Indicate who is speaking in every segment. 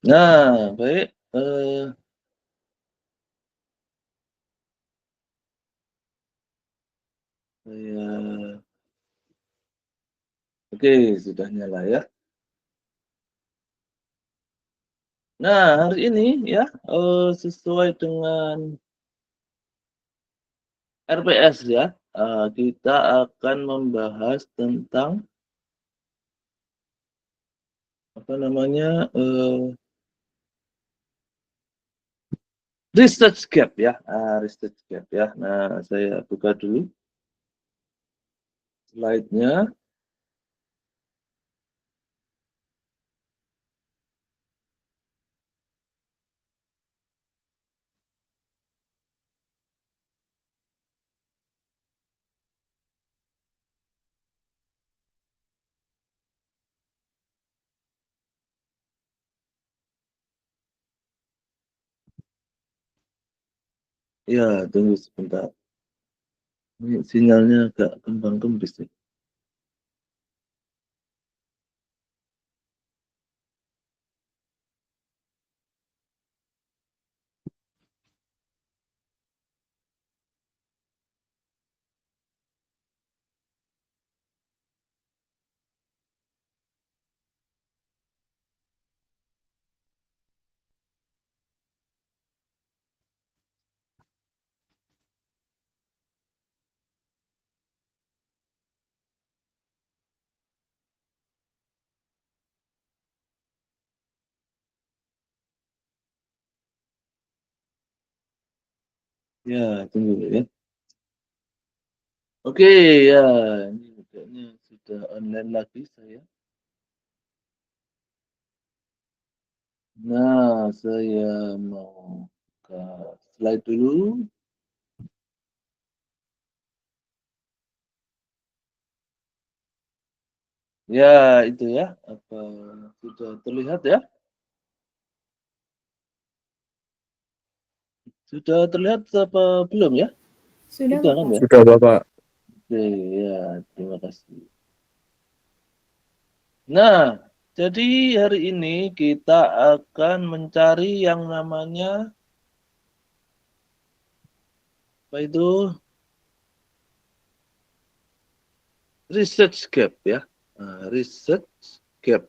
Speaker 1: Nah, baik, saya oke, sudah nyala ya. Nah, hari ini ya, sesuai dengan RPS ya, kita akan membahas tentang, apa namanya, research gap ya, research gap ya. Nah, saya buka dulu slide-nya. Ya, tunggu sebentar. Ini sinyalnya agak kembang-kembis nih. Ya, tunggu ya. Oke, ya, ini kayaknya sudah online lagi saya. Nah, saya mau ke slide dulu. Ya, itu ya, apa sudah terlihat ya? Sudah terlihat apa belum ya?
Speaker 2: Sudah,
Speaker 1: Sudah kan
Speaker 2: Bapak.
Speaker 1: ya?
Speaker 3: Sudah, Bapak.
Speaker 1: Oke, ya, terima kasih. Nah, jadi hari ini kita akan mencari yang namanya apa itu? Research gap ya. Nah, research gap.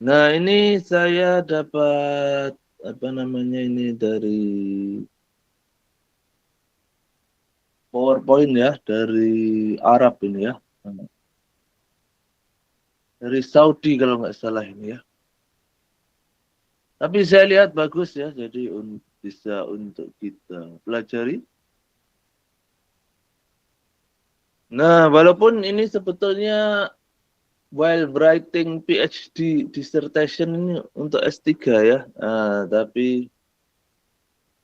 Speaker 1: Nah, ini saya dapat apa namanya ini dari PowerPoint ya, dari Arab ini ya. Dari Saudi kalau nggak salah ini ya. Tapi saya lihat bagus ya, jadi bisa untuk kita pelajari. Nah, walaupun ini sebetulnya while writing PhD dissertation ini untuk S3 ya, tapi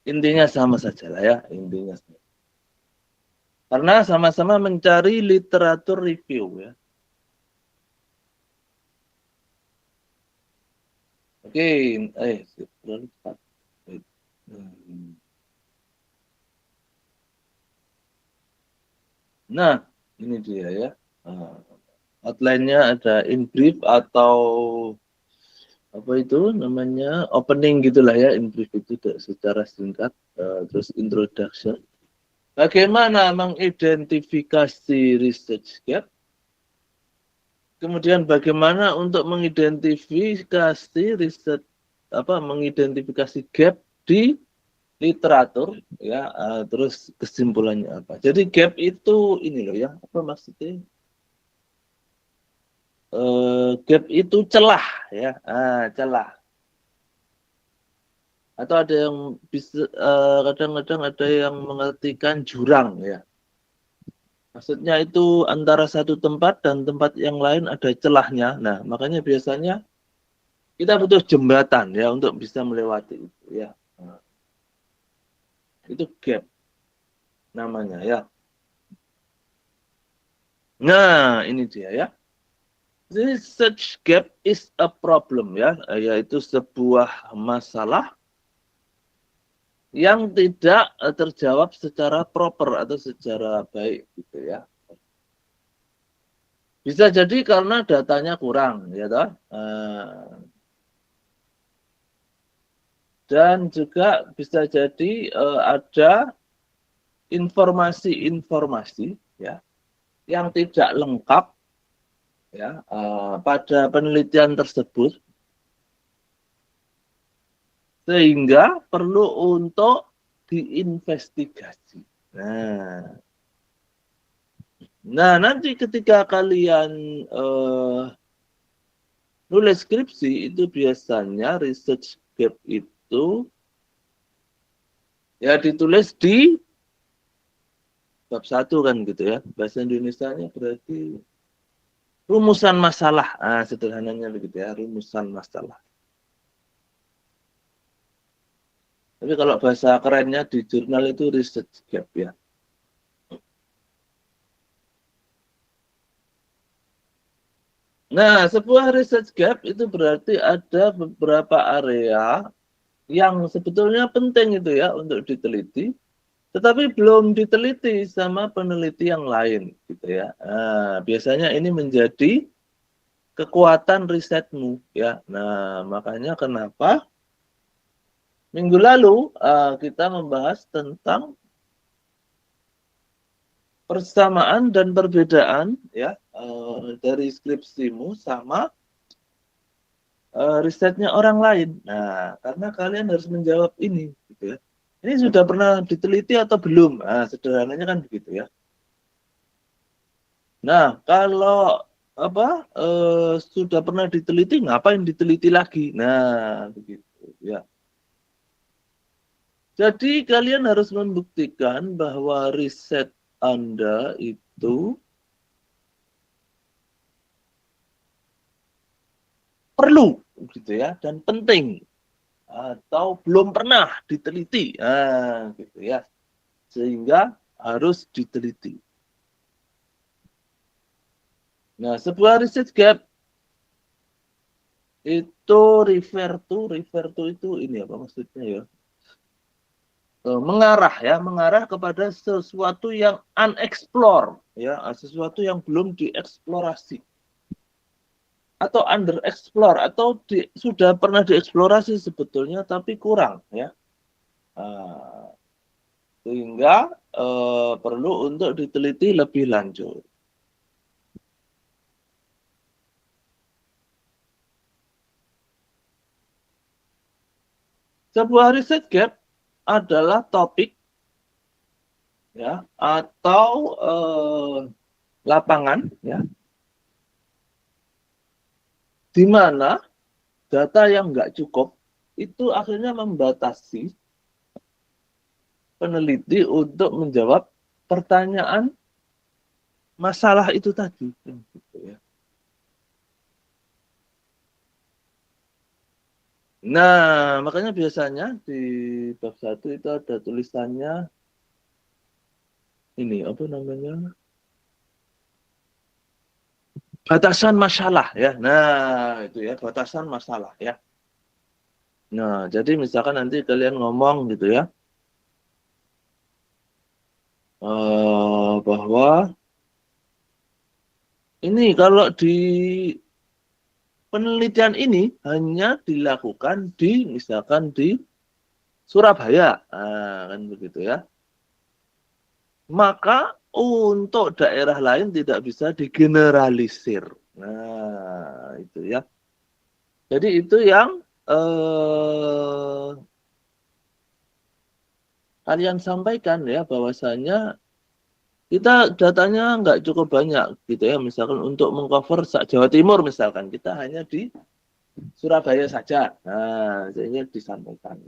Speaker 1: intinya sama saja lah ya, intinya. Karena sama-sama mencari literatur review ya. Oke, terlalu cepat. Nah, ini dia ya. Outline-nya ada in brief atau apa itu namanya opening gitulah ya, in brief itu secara singkat, terus introduction. Bagaimana mengidentifikasi research gap? Kemudian bagaimana untuk mengidentifikasi mengidentifikasi gap di literatur ya, terus kesimpulannya apa. Jadi gap itu ini loh ya, apa maksudnya? Gap itu celah ya, celah. Atau ada yang bisa kadang-kadang ada yang mengartikan jurang ya. Maksudnya itu antara satu tempat dan tempat yang lain ada celahnya. Nah, makanya biasanya kita butuh jembatan ya untuk bisa melewati itu ya. Nah, itu gap namanya ya. Nah, ini dia ya. Research gap is a problem ya, yaitu sebuah masalah yang tidak terjawab secara proper atau secara baik gitu ya. Bisa jadi karena datanya kurang, ya toh. Dan juga bisa jadi ada informasi-informasi ya yang tidak lengkap ya pada penelitian tersebut sehingga perlu untuk diinvestigasi. Nah, nanti ketika kalian nulis skripsi itu biasanya research gap itu ya ditulis di bab 1 kan gitu ya. Bahasa Indonesianya berarti rumusan masalah. Sederhananya begitu ya, rumusan masalah. Tapi kalau bahasa kerennya di jurnal itu research gap ya. Nah, sebuah research gap itu berarti ada beberapa area yang sebetulnya penting itu ya untuk diteliti, tetapi belum diteliti sama peneliti yang lain gitu ya. Biasanya ini menjadi kekuatan risetmu ya. Nah, makanya kenapa minggu lalu kita membahas tentang persamaan dan perbedaan ya dari skripsimu sama risetnya orang lain. Nah, karena kalian harus menjawab ini gitu ya. Ini sudah pernah diteliti atau belum? Sederhananya kan begitu ya. Nah, kalau apa sudah pernah diteliti, ngapain diteliti lagi? Nah, begitu ya. Jadi kalian harus membuktikan bahwa riset Anda itu perlu gitu ya dan penting atau belum pernah diteliti. Gitu ya. Sehingga harus diteliti. Nah, sebuah research gap itu refer to itu ini apa maksudnya ya? Mengarah ya, mengarah kepada sesuatu yang unexplored ya, sesuatu yang belum dieksplorasi atau underexplore atau sudah pernah dieksplorasi sebetulnya tapi kurang ya. Sehingga perlu untuk diteliti lebih lanjut. Sebuah riset gap adalah topik ya atau lapangan ya di mana data yang nggak cukup itu akhirnya membatasi peneliti untuk menjawab pertanyaan masalah itu tadi. Gitu ya. Nah, makanya biasanya di bab 1 itu ada tulisannya ini apa namanya? Batasan masalah ya. Nah, itu ya, batasan masalah ya. Nah, jadi misalkan nanti kalian ngomong gitu ya, bahwa ini kalau di penelitian ini hanya dilakukan di misalkan di Surabaya, kan begitu ya. Maka untuk daerah lain tidak bisa digeneralisir. Nah, itu ya. Jadi itu yang kalian sampaikan ya bahwasanya kita datanya nggak cukup banyak gitu ya. Misalkan untuk mengcover Jawa Timur misalkan kita hanya di Surabaya saja. Nah, sehingga disampaikan.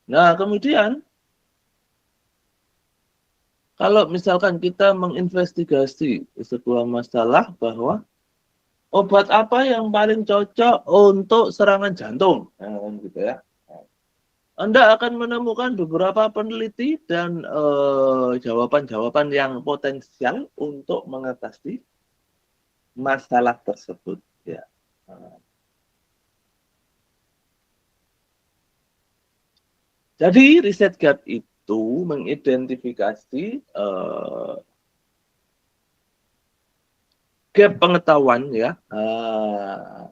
Speaker 1: Nah, kemudian kalau misalkan kita menginvestigasi sebuah masalah bahwa obat apa yang paling cocok untuk serangan jantung, nah, gitu ya. Anda akan menemukan beberapa peneliti dan jawaban-jawaban yang potensial untuk mengatasi masalah tersebut. Ya. Jadi riset gap itu mengidentifikasi gap pengetahuan ya,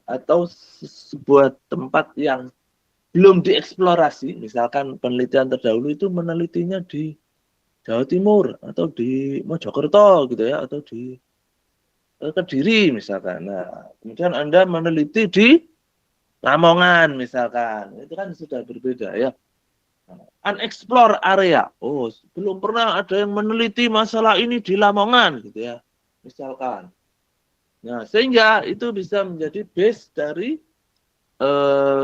Speaker 1: atau sebuah tempat yang belum dieksplorasi, misalkan penelitian terdahulu itu menelitinya di Jawa Timur atau di Mojokerto gitu ya, atau di Kediri misalkan. Nah, kemudian Anda meneliti di Lamongan misalkan, itu kan sudah berbeda ya. Unexplored area. Oh, belum pernah ada yang meneliti masalah ini di Lamongan gitu ya, misalkan. Nah, sehingga itu bisa menjadi base dari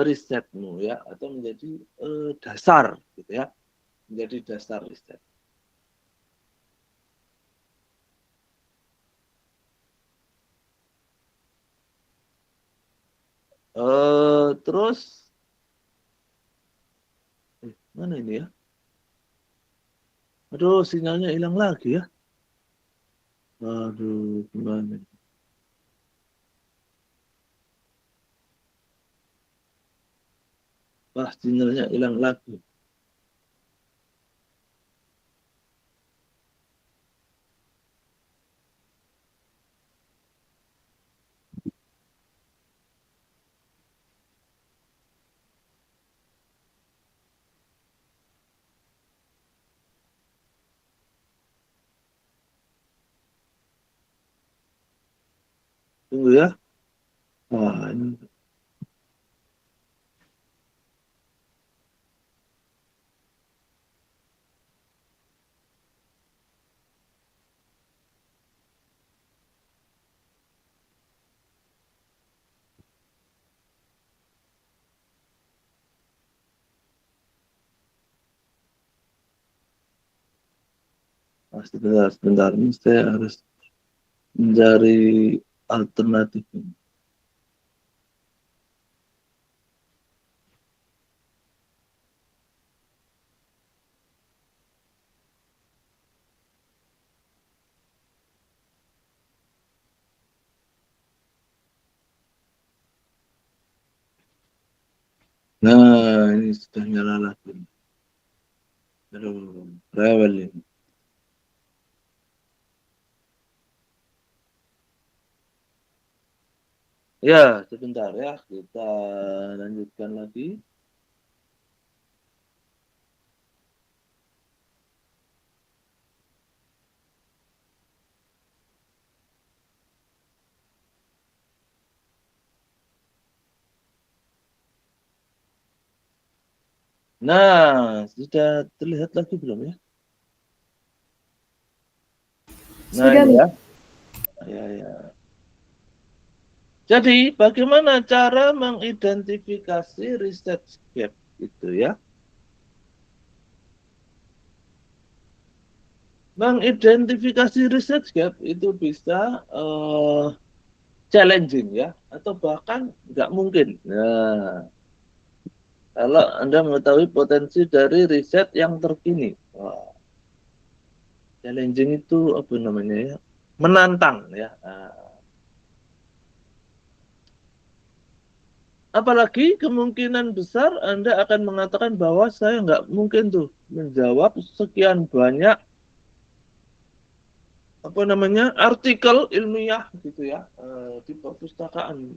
Speaker 1: risetmu ya, atau menjadi dasar gitu ya, menjadi dasar riset. Terus mana ini ya? Aduh, sinyalnya hilang lagi ya. Aduh, gimana? Wah, sinyalnya hilang lagi. Tunggu ya. Wah, ini. Ah, sebentar, sebentar. Ini saya harus mencari alternatif. Nah, ini sudah nyala lagi. Aduh, rewel ini. Ya, sebentar ya. Kita lanjutkan lagi. Nah, sudah terlihat lagi belum ya? Nah,
Speaker 2: Sudah,
Speaker 1: ini
Speaker 2: Mi.
Speaker 1: ya. Ya, ya. Jadi, bagaimana cara mengidentifikasi research gap itu ya? Mengidentifikasi research gap itu bisa challenging ya, atau bahkan nggak mungkin. Nah, kalau Anda mengetahui potensi dari riset yang terkini. Wah, challenging itu apa namanya ya? Menantang ya. Nah, apalagi kemungkinan besar Anda akan mengatakan bahwa saya nggak mungkin tuh menjawab sekian banyak apa namanya artikel ilmiah gitu ya, di perpustakaan.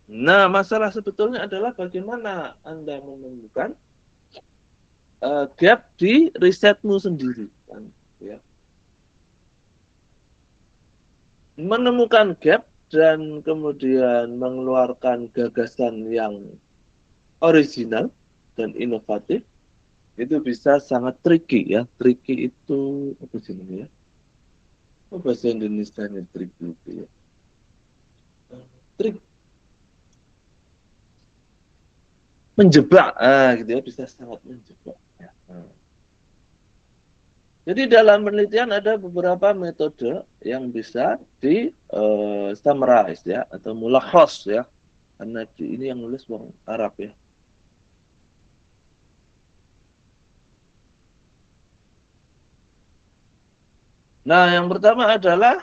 Speaker 1: Nah, masalah sebetulnya adalah bagaimana Anda menemukan gap di risetmu sendiri, kan? Ya. Menemukan gap dan kemudian mengeluarkan gagasan yang original dan inovatif itu bisa sangat tricky ya. Tricky itu apa sih namanya? Apa bahasa Indonesia-nya tricky itu ya? Trik menjebak, gitu ya, bisa sangat menjebak. Ya. Jadi dalam penelitian ada beberapa metode yang bisa di summarize ya, atau mulakhos ya, karena ini yang nulis orang Arab ya. Nah, yang pertama adalah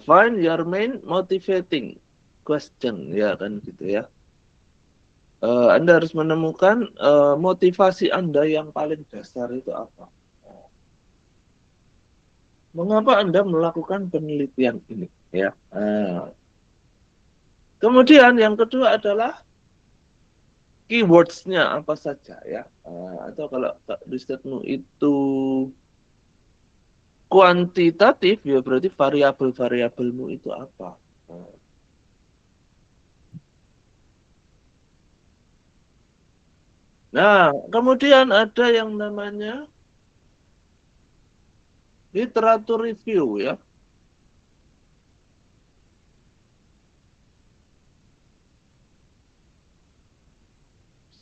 Speaker 1: find your main motivating question ya, kan gitu ya. Anda harus menemukan motivasi Anda yang paling dasar itu apa. Mengapa Anda melakukan penelitian ini? Ya. Kemudian yang kedua adalah keywords-nya apa saja ya. Atau kalau risetmu itu kuantitatif ya berarti variabel-variabelmu itu apa. Nah, kemudian ada yang namanya literatur review ya.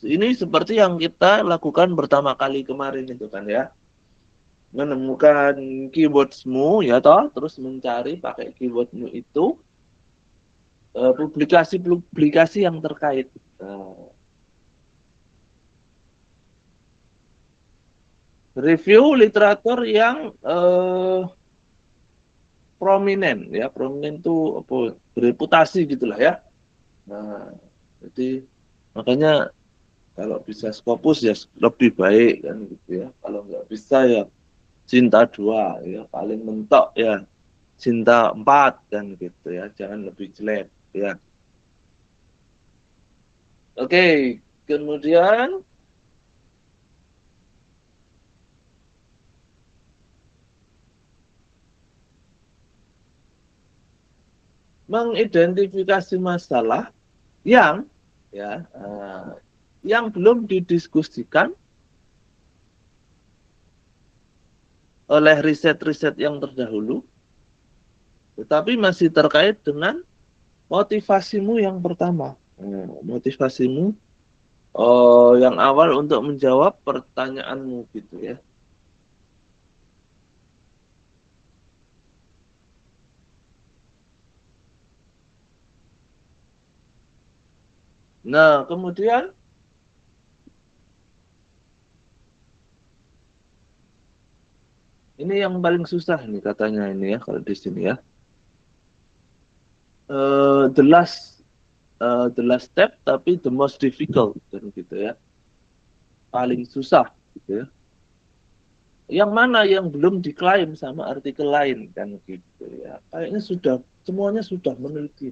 Speaker 1: Ini seperti yang kita lakukan pertama kali kemarin itu kan ya. Menemukan keywordsmu ya toh, terus mencari pakai keywordmu itu publikasi-publikasi yang terkait. Review literatur yang prominent ya, prominent itu apa, bereputasi gitulah ya. Nah, jadi makanya kalau bisa Scopus ya lebih baik kan gitu ya. Kalau nggak bisa ya Cinta 2 ya, paling mentok ya Cinta 4 kan gitu ya, jangan lebih jelek ya. Oke, kemudian mengidentifikasi masalah yang ya yang belum didiskusikan oleh riset-riset yang terdahulu, tetapi masih terkait dengan motivasimu yang pertama. Motivasimu yang awal untuk menjawab pertanyaanmu gitu ya. Nah, kemudian ini yang paling susah nih katanya ini ya kalau di sini ya. Eh, the last the last step tapi the most difficult kan gitu ya. Paling susah gitu ya. Yang mana yang belum diklaim sama artikel lain kan gitu ya. Kayaknya sudah semuanya sudah meneliti.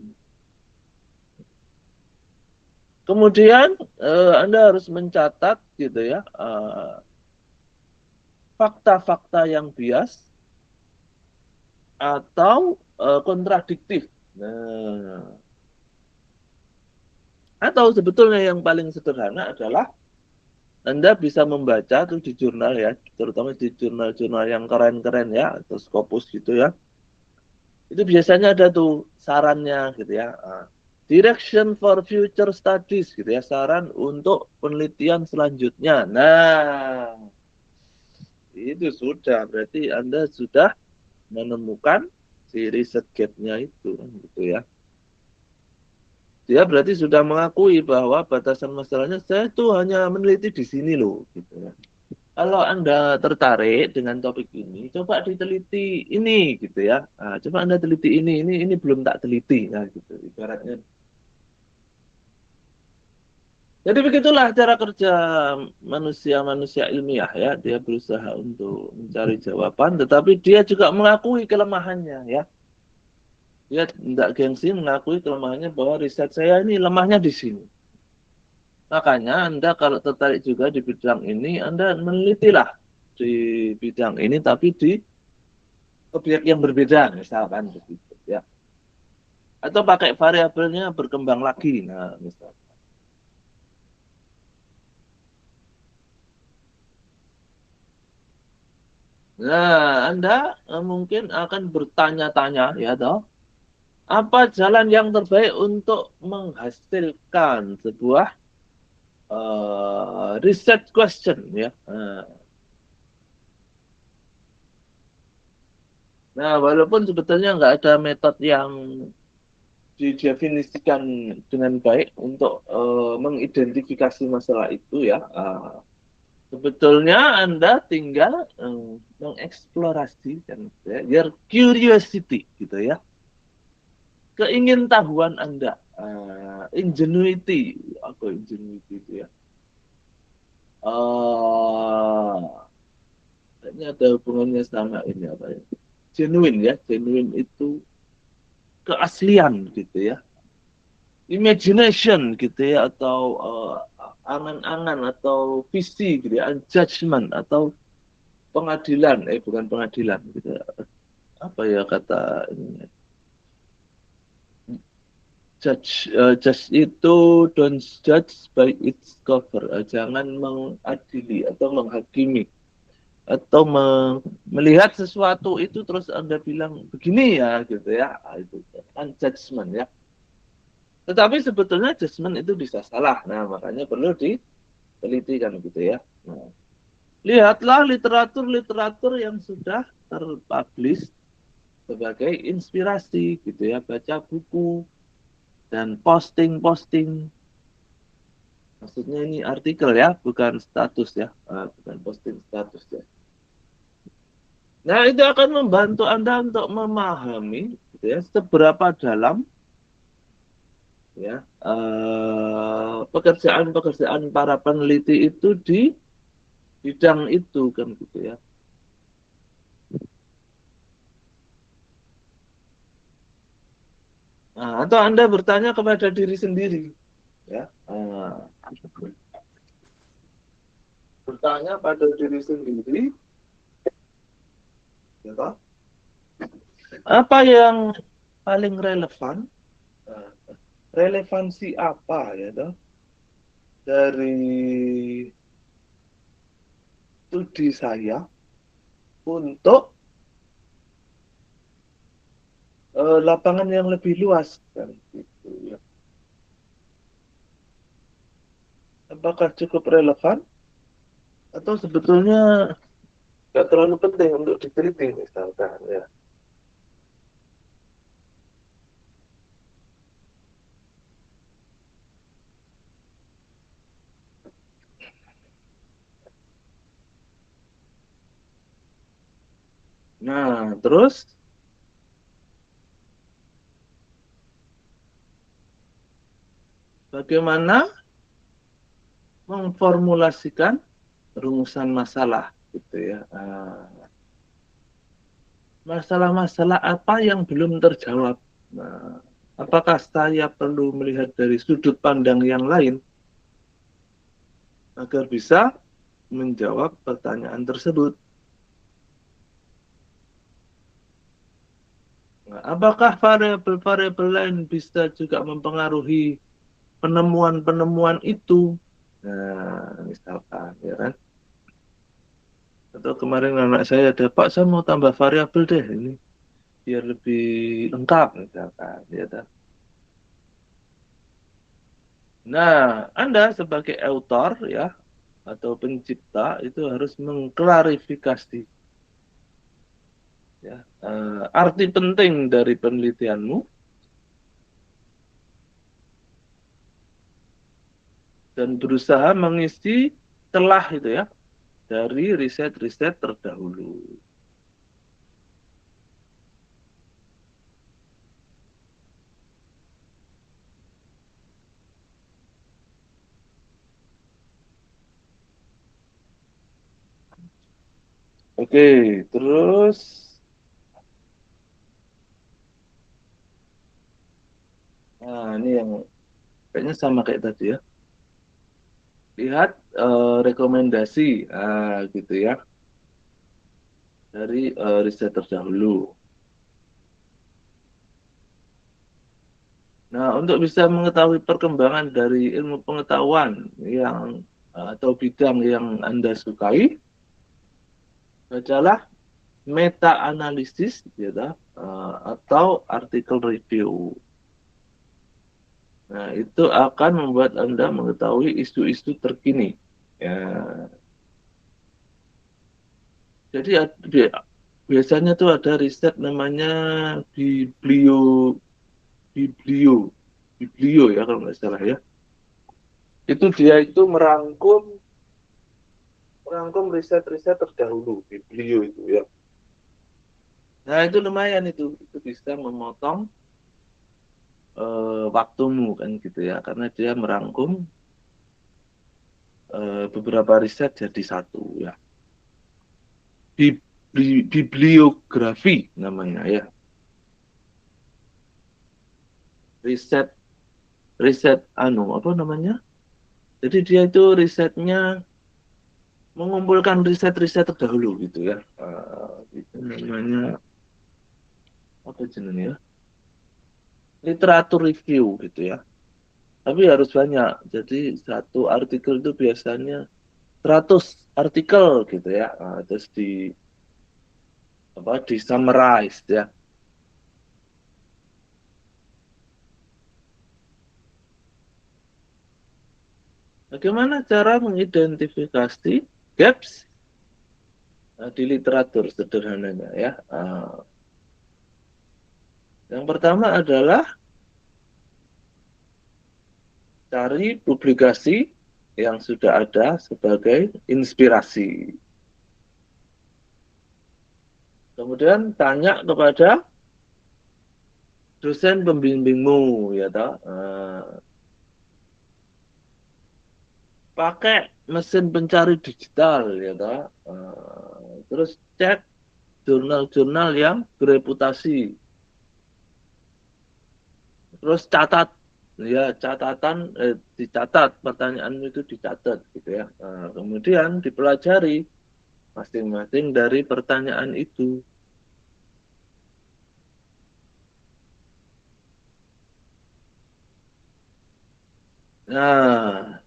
Speaker 1: Kemudian Anda harus mencatat gitu ya fakta-fakta yang bias atau kontradiktif. Nah, atau sebetulnya yang paling sederhana adalah Anda bisa membaca tuh di jurnal ya, terutama di jurnal-jurnal yang keren-keren ya, atau Scopus gitu ya. Itu biasanya ada tuh sarannya gitu ya. Direction for future studies gitu ya, saran untuk penelitian selanjutnya. Nah, itu sudah berarti Anda sudah menemukan si riset gap-nya itu kan gitu ya. Dia berarti sudah mengakui bahwa batasan masalahnya saya tuh hanya meneliti di sini loh gitu ya. Kalau Anda tertarik dengan topik ini, coba diteliti ini gitu ya. Coba Anda teliti ini belum tak teliti nah gitu ibaratnya. Jadi begitulah cara kerja manusia-manusia ilmiah ya. Dia berusaha untuk mencari jawaban, tetapi dia juga mengakui kelemahannya ya. Dia tidak gengsi mengakui kelemahannya bahwa riset saya ini lemahnya di sini. Makanya Anda kalau tertarik juga di bidang ini, Anda menelitilah di bidang ini, tapi di objek yang berbeda, misalkan begitu ya. Atau pakai variabelnya berkembang lagi, nah misalkan. Nah, Anda mungkin akan bertanya-tanya ya toh, apa jalan yang terbaik untuk menghasilkan sebuah research question ya. Nah, walaupun sebetulnya nggak ada metode yang didefinisikan dengan baik untuk mengidentifikasi masalah itu ya. Sebetulnya Anda tinggal mengeksplorasi kan, ya, your curiosity gitu ya, keingintahuan Anda, ingenuity, apa ingenuity itu ya? Kayaknya ada hubungannya sama ini apa ya? genuine ya, genuine itu keaslian gitu ya, imagination gitu ya, atau angan-angan atau visi gitu ya, judgment atau pengadilan, bukan pengadilan gitu ya. Apa ya kata ini, judge itu don't judge by its cover. Jangan mengadili atau menghakimi atau melihat sesuatu itu terus Anda bilang begini ya gitu ya. Itu kan judgment ya. Tetapi sebetulnya judgment itu bisa salah. Nah, makanya perlu diteliti kan gitu ya. Nah, lihatlah literatur-literatur yang sudah terpublish sebagai inspirasi gitu ya. Baca buku dan posting-posting. Maksudnya ini artikel ya, bukan status ya, bukan posting status ya. Nah, itu akan membantu Anda untuk memahami gitu ya, seberapa dalam ya pekerjaan-pekerjaan para peneliti itu di bidang itu kan gitu ya. Nah, atau Anda bertanya kepada diri sendiri ya. Bertanya pada diri sendiri ya toh, apa yang paling relevan, uh, relevansi apa ya toh, dari studi saya untuk lapangan yang lebih luas kan gitu ya. Apakah cukup relevan atau sebetulnya nggak terlalu penting untuk diteliti misalkan ya. Nah, terus bagaimana memformulasikan rumusan masalah gitu ya. Masalah-masalah apa yang belum terjawab. Nah, apakah saya perlu melihat dari sudut pandang yang lain agar bisa menjawab pertanyaan tersebut? Nah, apakah variabel-variabel lain bisa juga mempengaruhi penemuan-penemuan itu? Nah, misalkan, ya kan? Atau kemarin anak saya ada, Pak, saya mau tambah variabel deh ini, biar lebih lengkap, misalkan, ya kan? Nah, Anda sebagai autor, ya, atau pencipta, itu harus mengklarifikasi, ya, arti penting dari penelitianmu, dan berusaha mengisi celah itu ya, dari riset-riset terdahulu. Oke, terus nah ini yang kayaknya sama kayak tadi ya. Lihat rekomendasi gitu ya dari riset terdahulu. Nah, untuk bisa mengetahui perkembangan dari ilmu pengetahuan yang atau bidang yang Anda sukai, bacalah meta-analisis gitu, atau artikel review. Nah, itu akan membuat Anda mengetahui isu-isu terkini. Ya, jadi biasanya tuh ada riset namanya biblio, biblio, biblio ya kalau nggak salah ya. Itu dia itu merangkum merangkum riset-riset terdahulu, biblio itu ya. Nah, itu lumayan itu bisa memotong waktumu kan gitu ya, karena dia merangkum beberapa riset jadi satu ya. bibliografi namanya ya. Riset riset apa namanya? Jadi dia itu risetnya mengumpulkan riset-riset terdahulu gitu ya. Itu namanya apa jenisnya? Literatur review gitu ya. Tapi harus banyak. Jadi satu artikel itu biasanya 100 artikel gitu ya. Terus di summarize ya. Bagaimana cara mengidentifikasi gaps di literatur sederhananya ya. Yang pertama adalah cari publikasi yang sudah ada sebagai inspirasi. Kemudian tanya kepada dosen pembimbingmu ya toh. Pakai mesin pencari digital ya toh. Terus cek jurnal-jurnal yang bereputasi. Terus catat ya catatan dicatat pertanyaan itu dicatat gitu ya. Kemudian dipelajari masing-masing dari pertanyaan itu. Nah,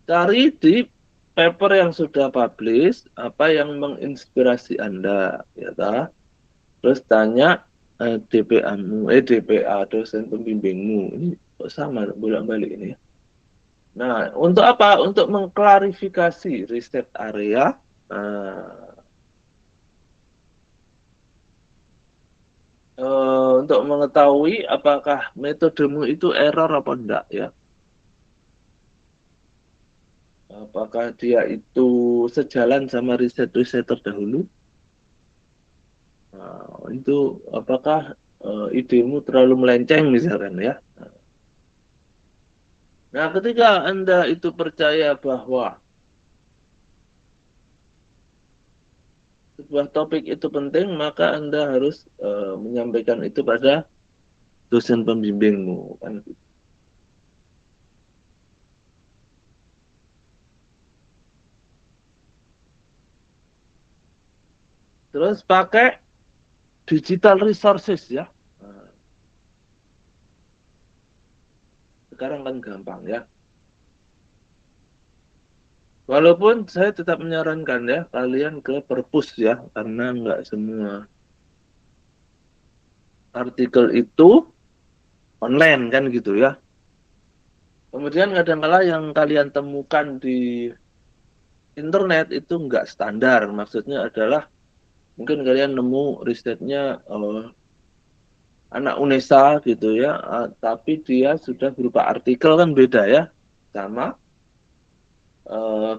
Speaker 1: cari di paper yang sudah publish apa yang menginspirasi Anda ya toh. Terus tanya DPA dosen pembimbingmu. Ini kok sama bolak-balik ini ya. Nah, untuk apa? Untuk mengklarifikasi riset area, eh, untuk mengetahui apakah metodemu itu error apa enggak ya. Apakah dia itu sejalan sama riset-riset terdahulu? Itu apakah idemu terlalu melenceng misalkan ya. Nah, ketika Anda itu percaya bahwa sebuah topik itu penting, maka Anda harus menyampaikan itu pada dosen pembimbingmu. Kan. Terus pakai digital resources ya. Nah, sekarang kan gampang ya. Walaupun saya tetap menyarankan ya, kalian ke perpus ya, karena nggak semua artikel itu online kan gitu ya. Kemudian kadang-kala yang kalian temukan di internet itu nggak standar. Maksudnya adalah mungkin kalian nemu risetnya anak UNESA gitu ya, tapi dia sudah berupa artikel kan beda ya, sama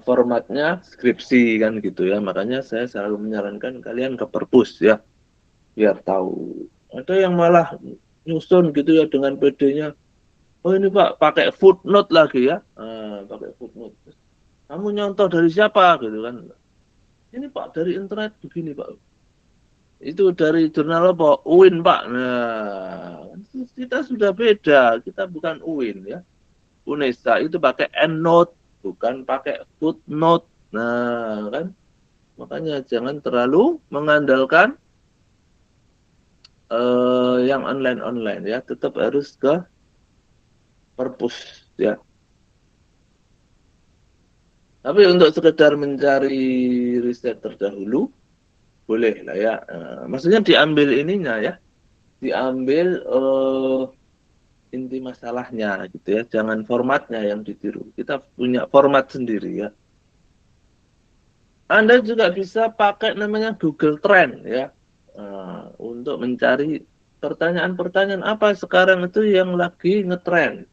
Speaker 1: formatnya skripsi kan gitu ya. Makanya saya selalu menyarankan kalian ke perpus ya, biar tahu. Ada yang malah nyusun gitu ya dengan PD-nya. Oh ini Pak pakai footnote lagi ya, pakai footnote. Kamu nyontoh dari siapa gitu kan? Ini Pak dari internet begini Pak. Itu dari jurnal apa? UIN Pak. Nah, kita sudah beda. Kita bukan UIN ya. UNESA itu pakai endnote, bukan pakai footnote. Nah, kan makanya jangan terlalu mengandalkan yang online-online ya. Tetap harus ke perpus ya. Tapi untuk sekedar mencari riset terdahulu, boleh lah ya. Maksudnya diambil ininya ya. Diambil inti masalahnya gitu ya. Jangan formatnya yang ditiru. Kita punya format sendiri ya. Anda juga bisa pakai namanya Google Trend ya. Untuk mencari pertanyaan-pertanyaan apa sekarang itu yang lagi ngetrend.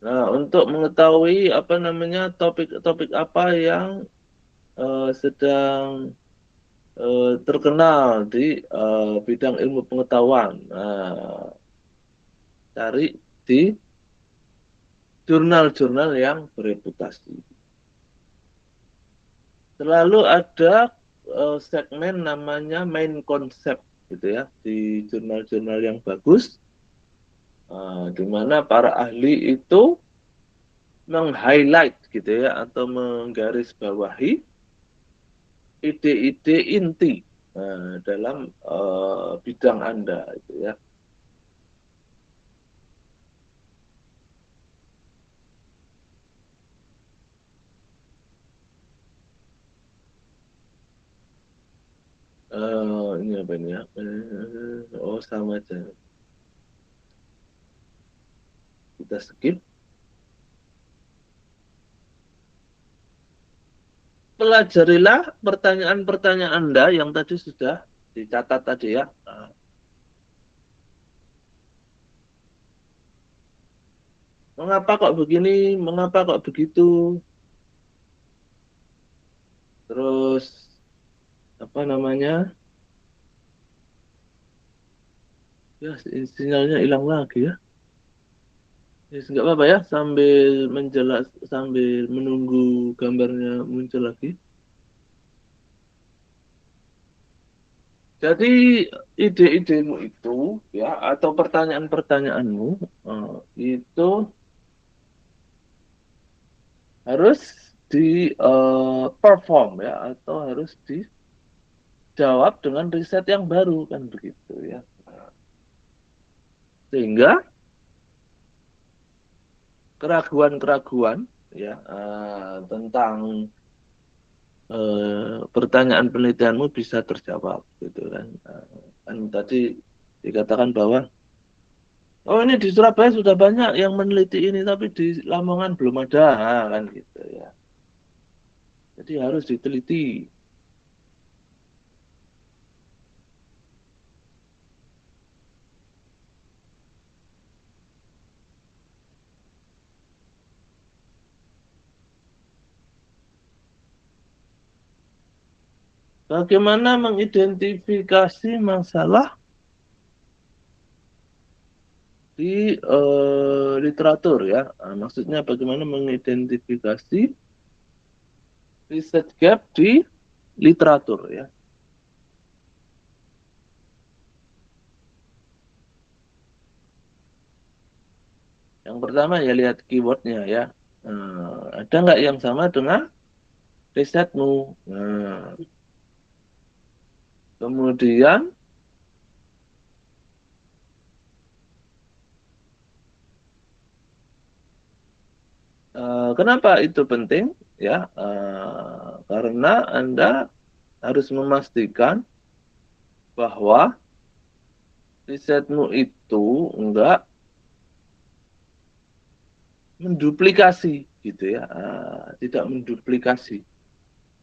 Speaker 1: Nah, untuk mengetahui apa namanya topik-topik apa yang sedang terkenal di bidang ilmu pengetahuan. Cari di jurnal-jurnal yang bereputasi. Selalu ada segmen namanya main concept gitu ya di jurnal-jurnal yang bagus, di mana para ahli itu meng-highlight gitu ya atau menggarisbawahi ide-ide inti dalam bidang Anda itu ya. Ini apa ini ya? Oh sama aja. Kita skip. Pelajarilah pertanyaan-pertanyaan Anda yang tadi sudah dicatat tadi ya. Mengapa kok begini? Mengapa kok begitu? Terus apa namanya? Ya sinyalnya hilang lagi ya. Ya nggak apa-apa ya sambil menunggu gambarnya muncul lagi. Jadi ide-idemu itu ya atau pertanyaan-pertanyaanmu itu harus di perform ya atau harus dijawab dengan riset yang baru kan begitu ya. Sehingga keraguan-keraguan ya tentang pertanyaan penelitianmu bisa terjawab gitu kan. Kan tadi dikatakan bahwa oh ini di Surabaya sudah banyak yang meneliti ini tapi di Lamongan belum ada kan gitu ya. Jadi harus diteliti. Bagaimana mengidentifikasi masalah di literatur ya. Maksudnya bagaimana mengidentifikasi research gap di literatur ya. Yang pertama ya lihat keywordnya ya. Ada nggak yang sama dengan risetmu? Kemudian kenapa itu penting? Ya, karena Anda harus memastikan bahwa risetmu itu enggak menduplikasi gitu ya, tidak menduplikasi.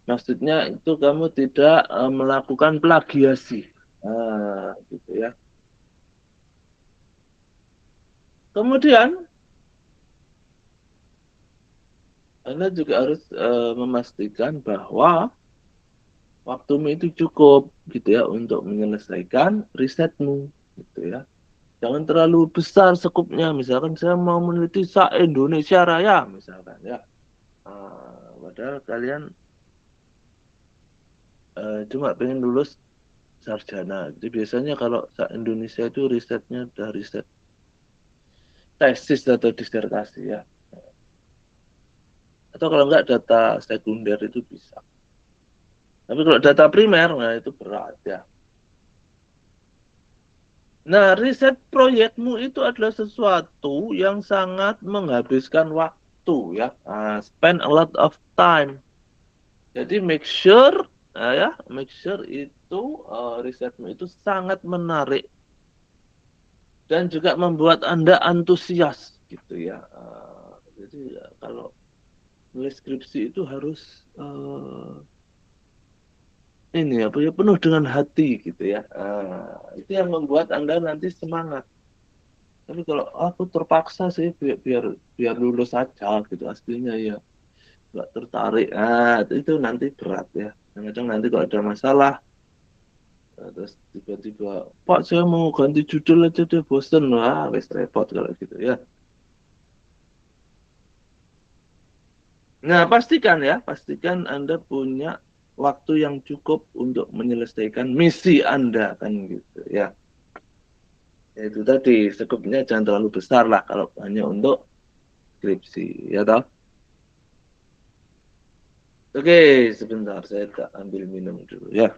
Speaker 1: Maksudnya itu kamu tidak melakukan plagiasi, gitu ya. Kemudian Anda juga harus memastikan bahwa waktumu itu cukup gitu ya untuk menyelesaikan risetmu gitu ya. Jangan terlalu besar sekupnya. Misalkan saya mau meneliti se-Indonesia Raya misalkan ya. Padahal kalian cuma pengen lulus sarjana. Jadi biasanya kalau se-Indonesia itu risetnya udah riset tesis atau disertasi ya. Atau kalau enggak data sekunder itu bisa. Tapi kalau data primer, nah itu berat ya. Nah, riset proyekmu itu adalah sesuatu yang sangat menghabiskan waktu ya. Spend a lot of time. Jadi make sure itu risetmu itu sangat menarik dan juga membuat Anda antusias gitu ya. Jadi kalau nulis skripsi itu harus ini apa ya penuh dengan hati gitu ya. Itu yang membuat Anda nanti semangat. Tapi kalau aku terpaksa sih biar lulus saja gitu aslinya ya nggak tertarik. Itu nanti berat ya. Kadang nanti kalau ada masalah terus tiba-tiba Pak saya mau ganti judul aja deh bosen wah wes repot kalau gitu ya. Nah, pastikan Anda punya waktu yang cukup untuk menyelesaikan misi Anda kan gitu ya. Ya, itu tadi skopnya jangan terlalu besar lah kalau hanya untuk skripsi ya toh. Oke, sebentar saya tak ambil minum dulu ya.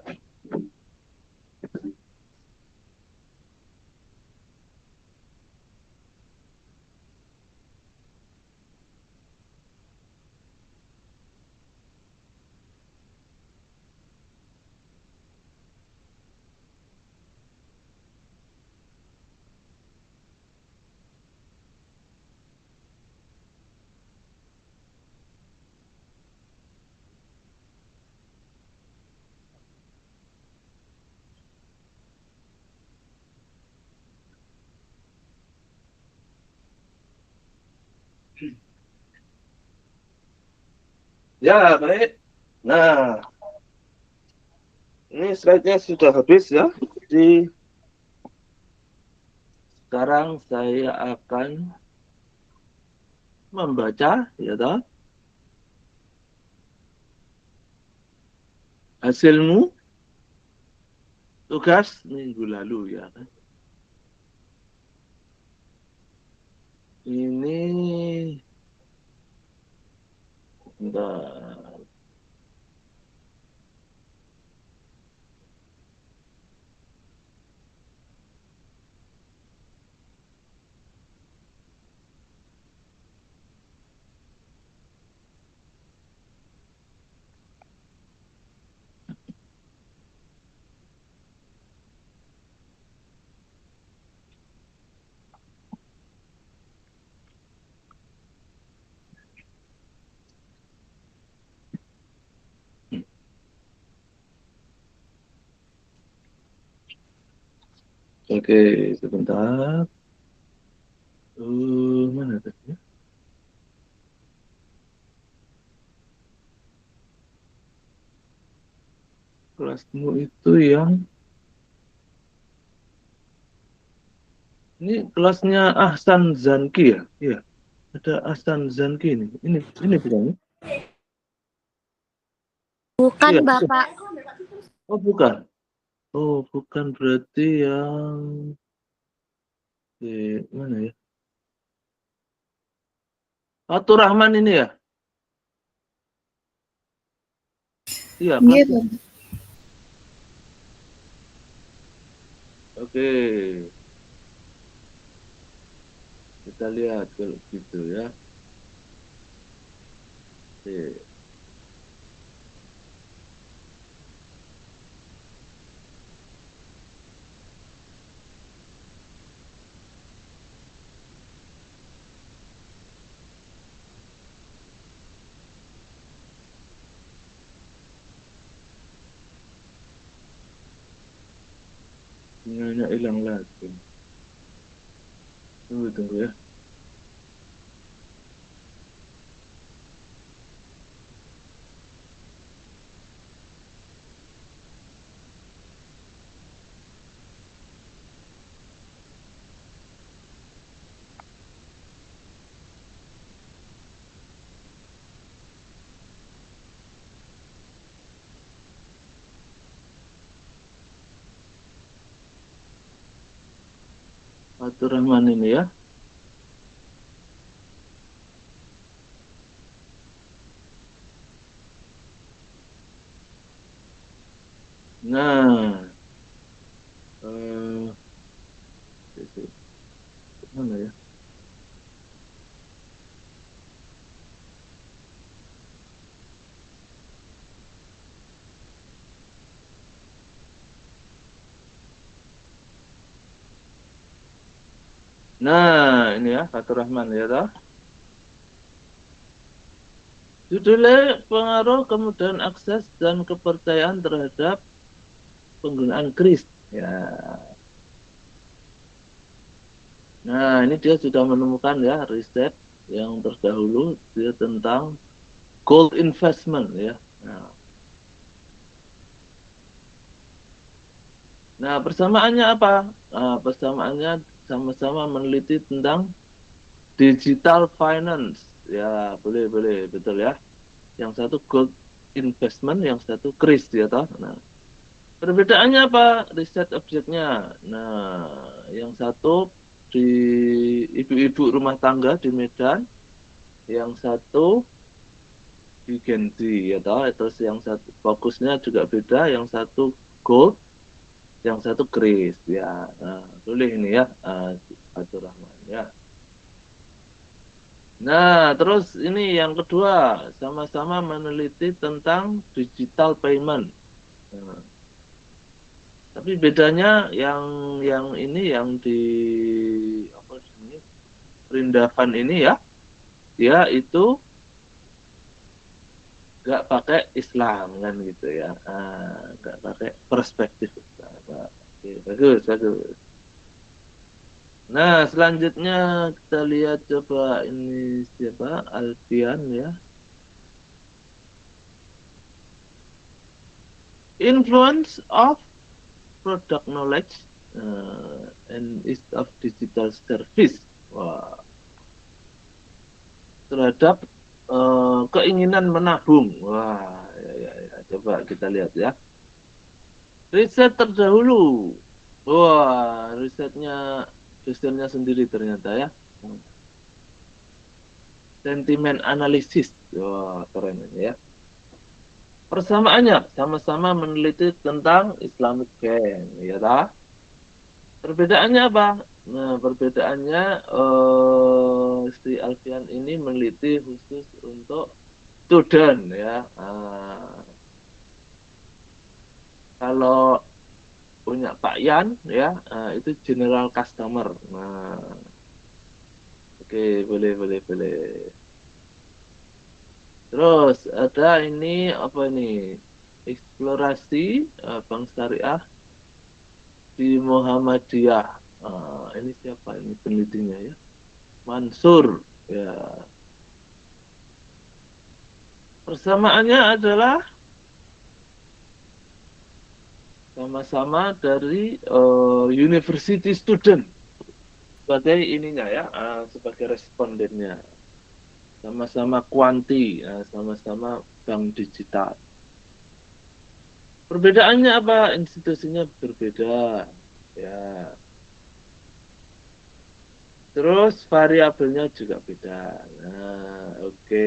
Speaker 1: Ya, baik. Nah, ini slide-nya sudah habis ya. Jadi sekarang saya akan membaca ya toh hasilmu tugas minggu lalu ya kan. Ini bentar. Oke, sebentar. Mana tadi? Kelasmu itu yang ini kelasnya Ahsan Zanki ya? Iya, ada Ahsan Zanki ini. Ini bukan?
Speaker 2: Bukan,
Speaker 1: Iya, betul.
Speaker 2: Bapak.
Speaker 1: Oh, bukan. Oh, bukan berarti yang mana ya? Fatur Rahman ini ya? Iya,
Speaker 2: Iya,
Speaker 1: Fatur.
Speaker 2: Bapak.
Speaker 1: Oke, kita lihat kalau gitu ya. Oke. Sinyalnya hilang lagi. Tunggu ya. Fatur Rahman ini ya. Nah, eh, mana ya? Nah, ini ya, Fatur Rahman ya toh. Judulnya pengaruh kemudahan akses dan kepercayaan terhadap penggunaan kris. Ya. Nah, ini dia sudah menemukan ya riset yang terdahulu dia tentang gold investment ya. Nah, persamaannya apa? Nah, persamaannya sama-sama meneliti tentang digital finance. Ya, boleh, betul ya. Yang satu gold investment, yang satu kris ya toh. Nah, perbedaannya apa? Riset objeknya. Nah, yang satu di ibu-ibu rumah tangga di Medan, yang satu di Genzi ya toh. Terus yang satu fokusnya juga beda, yang satu gold, yang satu kris ya. Nah, boleh ini ya, Fatur Rahman ya. Nah, terus ini yang kedua, sama-sama meneliti tentang digital payment. Nah, tapi bedanya yang ini yang di apa sini Rindavan ini ya, dia itu nggak pakai Islam kan gitu ya, nggak pakai perspektif Islam. Nah, oke, bagus, bagus. Nah, selanjutnya kita lihat coba ini siapa Alfian ya. Influence of product knowledge and is of digital service. Wah, terhadap keinginan menabung. Wah, ya. Coba kita lihat ya. Riset terdahulu. Wah, risetnya dosennya sendiri ternyata ya. Sentimen analisis. Wah, keren ini ya. Persamaannya sama-sama meneliti tentang Islamic Bank, ya tak? Perbedaannya apa? Nah, perbedaannya si Alfian ini meneliti khusus untuk student ya. Kalau punya Pak Yan ya, itu general customer. Nah, oke, boleh. Terus ada ini apa ini? Eksplorasi Bank Syariah di Muhammadiyah. Ini siapa ini penelitinya ya? Mansur. Ya, persamaannya adalah sama-sama dari university student sebagai ininya ya, sebagai respondennya. Sama-sama kuanti, sama-sama bank digital. Perbedaannya apa? Institusinya berbeda. Ya. Terus variabelnya juga beda. Nah, oke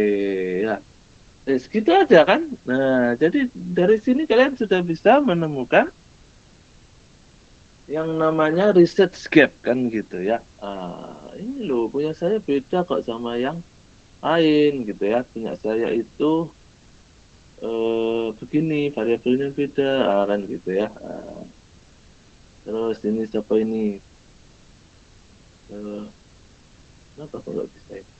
Speaker 1: ya. Segitu aja kan. Nah, jadi dari sini kalian sudah bisa menemukan yang namanya research gap kan gitu ya. Ini loh punya saya beda kok sama yang lain gitu ya. Punya saya itu begini variabelnya beda kan gitu ya. Terus ini siapa ini? Eh, Kenapa kok nggak bisa ini?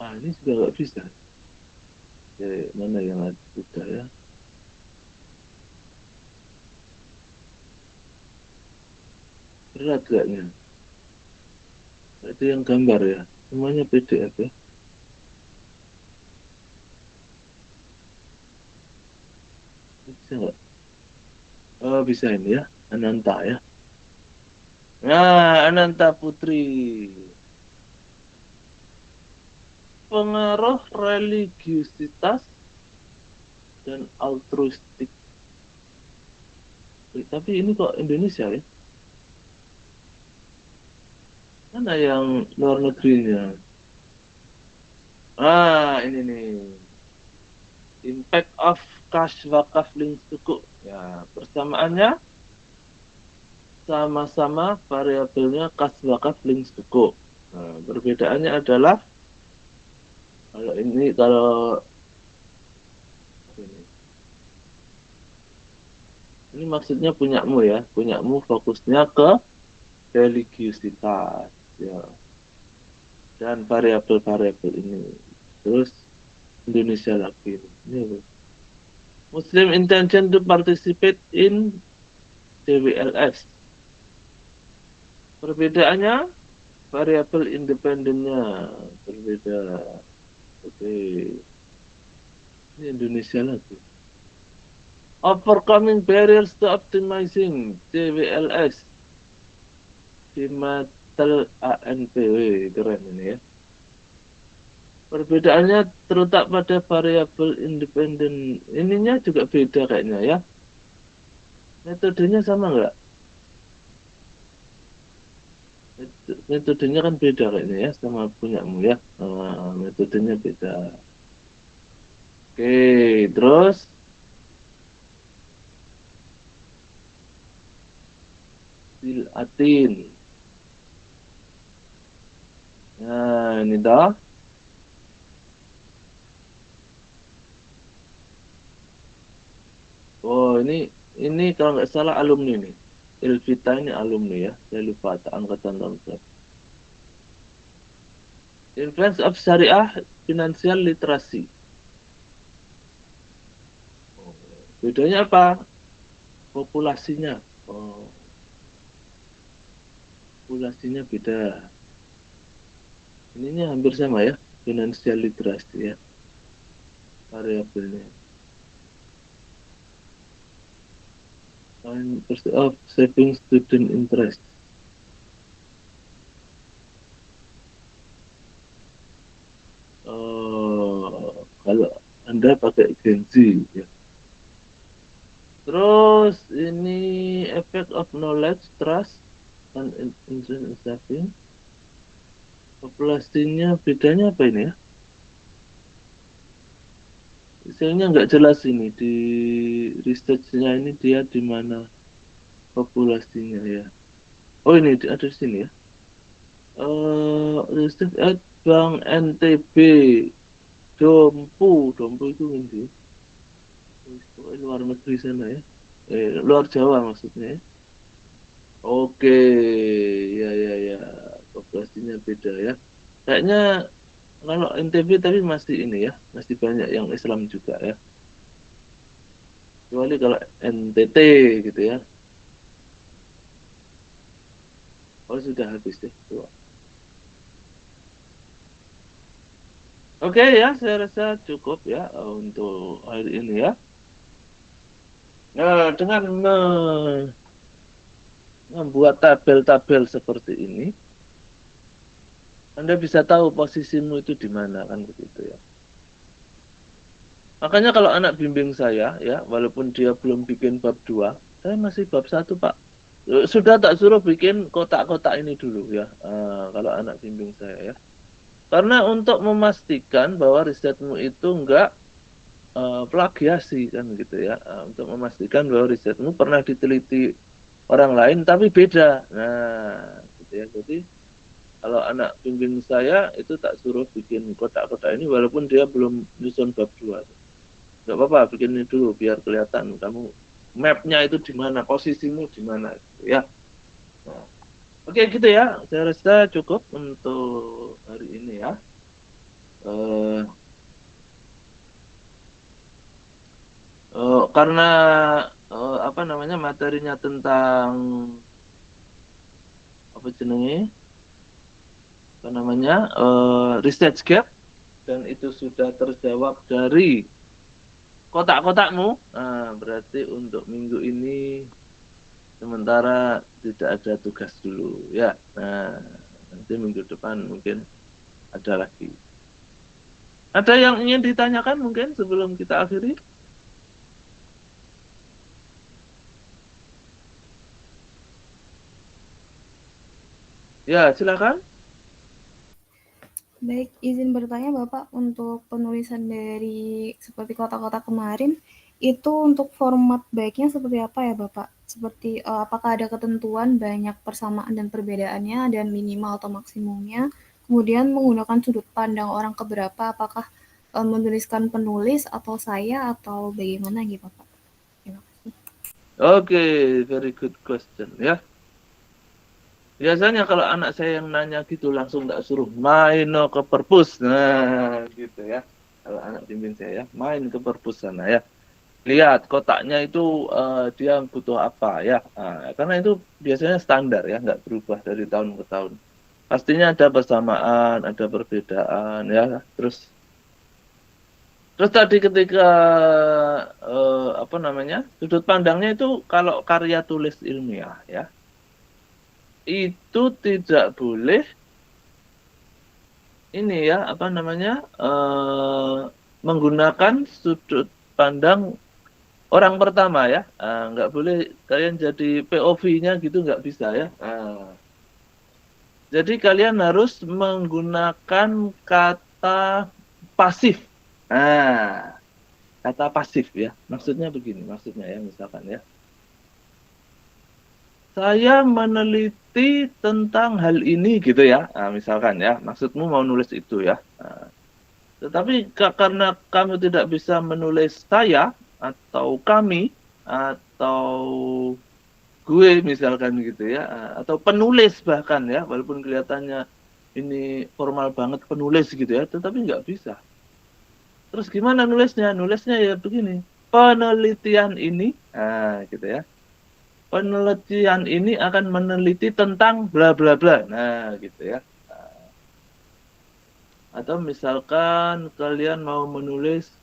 Speaker 1: Ini juga nggak bisa. Mana yang ada sudah ya? Berat kayaknya. Itu yang gambar ya. Semuanya PDF ya. Bisa nggak? Oh, bisa ini ya. Ananta ya. Nah, Ananta Putri. Pengaruh religiusitas dan altruistik. Tapi ini kok Indonesia ya? Mana yang luar negerinya? Ini nih. Impact of cash wakaf link suku. Ya, persamaannya sama-sama variabelnya kas wakaf link suku. Nah, perbedaannya adalah kalau ini maksudnya punyamu ya, punyamu fokusnya ke religiusitas ya dan variabel-variabel ini. Terus Indonesia lagi ini Muslim intention to participate in CWLS. Perbedaannya variabel independennya berbeda. Oke, ini Indonesia lagi. Overcoming barriers to optimizing CWLS di Matel ANPW, keren ini ya. Perbedaannya terletak pada variabel independen. Ininya juga beda kayaknya ya. Metodenya sama nggak? Metodenya kan beda kayaknya ya sama punyamu ya. Metodenya beda. Oke, terus silatin. Nah, ini dah. Oh, ini kalau nggak salah alumni nih. Ilvita ini alumni ya. Saya lupa angkatan tahun berapa. Influence of Syariah Financial Literacy. Oh, bedanya apa? Populasinya. Oh, populasinya beda. Ininya hampir sama ya. Financial Literacy ya. Variabelnya. Percent of saving student interest. Kalau Anda pakai Gen Z ya. Terus ini effect of knowledge, trust, and interest in saving. Populasinya bedanya apa ini ya? Sayangnya nggak jelas ini di research-nya ini dia di mana populasinya ya. Oh ini ada di sini ya. Research at Bank NTB Dompu itu ini luar negeri sana ya. Luar Jawa maksudnya ya. Oke, ya, populasinya beda ya. Kayaknya kalau NTB tapi masih ini ya, masih banyak yang Islam juga ya. Kecuali kalau NTT gitu ya. Oh sudah habis deh. Oke ya, saya rasa cukup ya untuk hari ini ya. Nah, dengan membuat tabel-tabel seperti ini, Anda bisa tahu posisimu itu di mana kan begitu ya. Makanya kalau anak bimbing saya ya, walaupun dia belum bikin bab 2, saya masih bab 1, Pak. Sudah tak suruh bikin kotak-kotak ini dulu ya. Kalau anak bimbing saya ya. Karena untuk memastikan bahwa risetmu itu enggak plagiasi kan gitu ya. Untuk memastikan bahwa risetmu pernah diteliti orang lain tapi beda. Nah, gitu ya. Jadi kalau anak bimbing saya itu tak suruh bikin kotak-kotak ini walaupun dia belum nyusun bab 2. Nggak apa-apa, bikin ini dulu biar kelihatan kamu mapnya itu di mana, posisimu di mana gitu ya. Nah, oke gitu ya. Saya rasa cukup untuk hari ini ya. Eh, karena apa namanya materinya tentang apa jenenge apa namanya research gap dan itu sudah terjawab dari kotak-kotakmu, berarti untuk minggu ini sementara tidak ada tugas dulu ya. Nah, nanti minggu depan mungkin ada lagi. Ada yang ingin ditanyakan mungkin sebelum kita akhiri? Ya, silakan.
Speaker 2: Baik, izin bertanya Bapak, untuk penulisan dari seperti kotak-kotak kemarin, itu untuk format baiknya seperti apa ya Bapak? Seperti apakah ada ketentuan banyak persamaan dan perbedaannya dan minimal atau maksimumnya? Kemudian menggunakan sudut pandang orang keberapa? Apakah menuliskan penulis atau saya atau bagaimana gitu Bapak? Terima kasih.
Speaker 1: Oke, very good question ya. Biasanya kalau anak saya yang nanya gitu langsung tak suruh main ke perpus. Nah, gitu ya. Kalau anak bimbing saya ya, main ke perpus sana ya. Lihat kotaknya itu dia butuh apa ya. Karena itu biasanya standar ya, nggak berubah dari tahun ke tahun. Pastinya ada persamaan, ada perbedaan ya. Terus Terus tadi ketika sudut pandangnya itu kalau karya tulis ilmiah ya, itu tidak boleh ini ya menggunakan sudut pandang orang pertama ya. Nggak boleh kalian jadi POV-nya gitu, nggak bisa ya. Jadi kalian harus menggunakan kata pasif. Nah, kata pasif ya. Maksudnya begini, maksudnya ya misalkan ya. Saya meneliti tentang hal ini gitu ya. Misalkan ya, maksudmu mau nulis itu ya. Tetapi karena kamu tidak bisa menulis saya atau kami atau gue misalkan gitu ya, atau penulis bahkan ya, walaupun kelihatannya ini formal banget penulis gitu ya, tetapi nggak bisa. Terus gimana nulisnya? Nulisnya ya begini, penelitian ini, gitu ya. Penelitian ini akan meneliti tentang bla bla bla. Nah, gitu ya. Atau misalkan kalian mau menulis,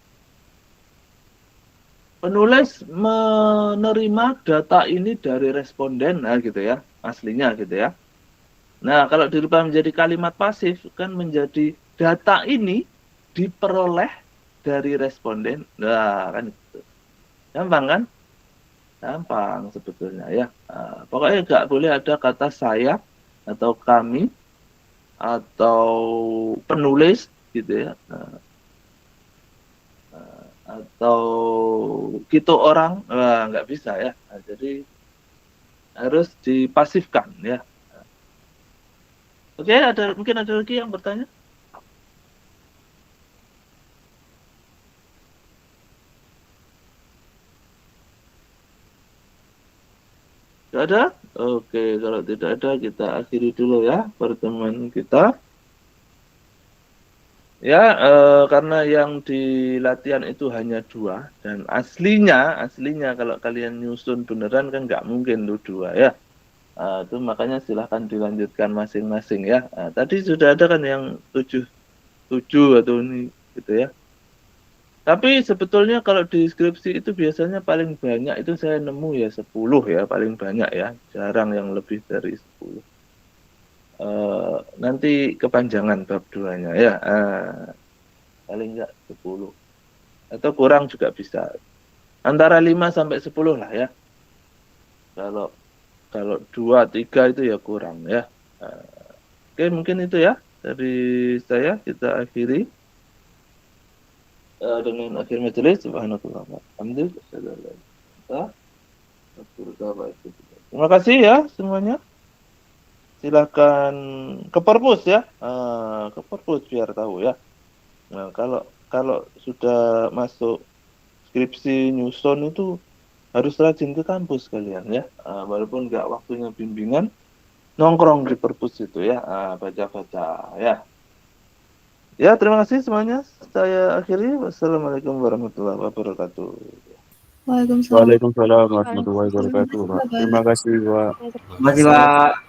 Speaker 1: penulis menerima data ini dari responden, nah gitu ya, aslinya gitu ya. Nah, kalau dirubah menjadi kalimat pasif, kan menjadi data ini diperoleh dari responden. Nah, kan gitu. Gampang kan? Gampang sebetulnya ya. Pokoknya nggak boleh ada kata saya atau kami atau penulis gitu ya. Atau gitu orang, nggak bisa ya. Jadi harus dipasifkan ya. Oke, mungkin ada lagi yang bertanya? Tidak ada? Oke, kalau tidak ada kita akhiri dulu ya pertemuan kita. Ya, karena yang di latihan itu hanya 2 dan aslinya kalau kalian nyusun beneran kan nggak mungkin tuh 2 ya. Itu makanya silahkan dilanjutkan masing-masing ya. Tadi sudah ada kan yang 7 atau ini gitu ya. Tapi sebetulnya kalau di skripsi itu biasanya paling banyak itu saya nemu ya 10 ya, paling banyak ya. Jarang yang lebih dari 10. Nanti kepanjangan bab 2-nya ya. Paling enggak 10. Atau kurang juga bisa. Antara 5 sampai 10 lah ya. Kalau 2, 3 itu ya kurang ya. Oke, mungkin itu ya dari saya, kita akhiri dengan akhir majelis. Subhanallah. Alhamdulillah. Terima kasih ya semuanya. Silakan ke perpus ya. Ke perpus biar tahu ya. Nah, kalau sudah masuk skripsi nyusun itu harus rajin ke kampus kalian ya. Walaupun nggak waktunya bimbingan, nongkrong di perpus itu ya, baca-baca ya. Ya, terima kasih semuanya. Saya akhiri. Wassalamualaikum warahmatullahi wabarakatuh.
Speaker 2: Waalaikumsalam.
Speaker 3: Waalaikumsalam warahmatullahi wabarakatuh, Pak. Terima kasih, Pak.
Speaker 4: Terima kasih, Pak.